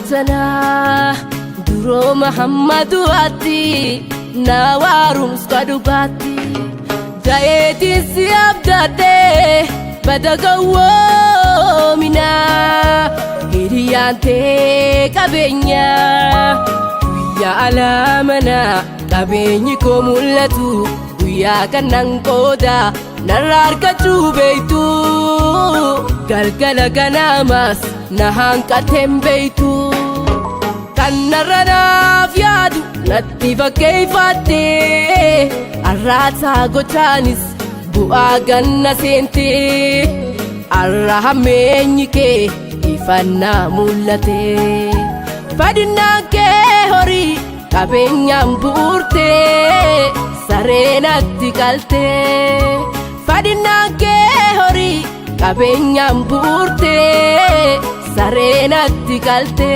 sana duro Muhammadu ati nawarums kadubati daeti siabdade badagawo mina hiriyante kabenya ya alamana kabenyi ko mulatu ya kanang koda nararkatu beitu galgala ganamas nahangkatem beitu kanarana fiadu natifa keifate arrata gochanis buaganna sente arrahamenyike ifanna mulate fadina ke hori kabenyam burte sarenatti kalte fadina ke hori kabenyam burte sarenatti kalte